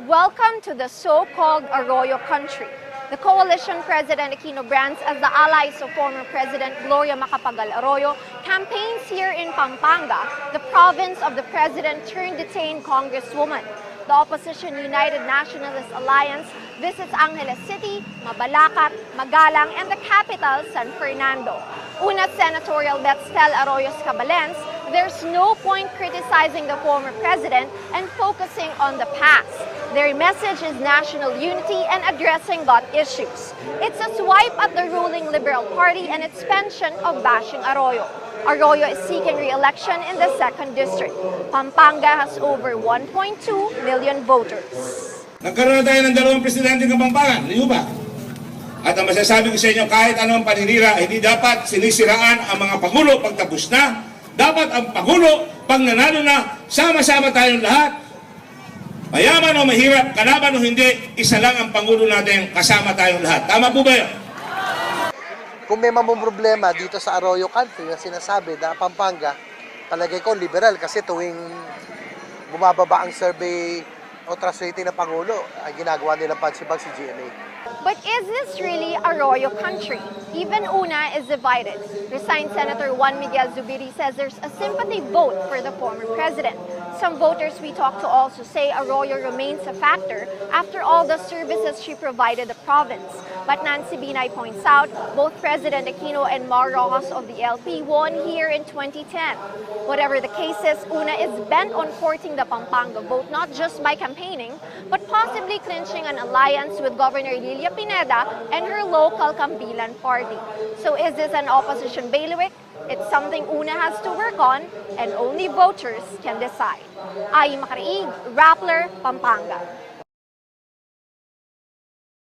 Welcome to the so-called Arroyo country. The coalition President Aquino brands as the allies of former President Gloria Macapagal Arroyo campaigns here in Pampanga, the province of the president turned detained Congresswoman. The opposition United Nationalist Alliance visits Angeles City, Mabalacat, Magalang, and the capital, San Fernando. Una senatorial bet Stel Arroyo's Cabalens, there's no point criticizing the former president and focusing on the past. Their message is national unity and addressing gut issues. It's a swipe at the ruling Liberal Party and its penchant of bashing Arroyo. Arroyo is seeking re-election in the 2nd District. Pampanga has over 1.2 million voters. Nagkaroon na tayo ng dalawang presidente ng Pampanga, di ba? At ang masasabi ko sa inyo, kahit anong paninira, hindi dapat sinisiraan ang mga Pangulo pag tapos na. Dapat ang Pangulo, pag nanalo na, sama-sama tayong lahat. Mayaman o mahirap, kalaban o hindi, isa lang ang Pangulo natin, kasama tayong lahat. Tama po ba yun? Kung may problema dito sa Arroyo Country na sinasabi na Pampanga, palagay ko liberal kasi tuwing bumababa ang survey o trust rating ng Pangulo, ay ginagawa nilang pansibag si GMA. But is this really Arroyo country? Even Una is divided. Resigned Senator Juan Miguel Zubiri says there's a sympathy vote for the former president. Some voters we talked to also say Arroyo remains a factor after all the services she provided the province. But Nancy Binay points out both President Aquino and Mar Rojas of the LP won here in 2010. Whatever the case is, Una is bent on courting the Pampanga vote not just by campaigning, but possibly clinching an alliance with Governor Lilia Pineda and her local Campilan party. So is this an opposition bailiwick? It's something Una has to work on and only voters can decide. Ay Makariig, Rappler, Pampanga.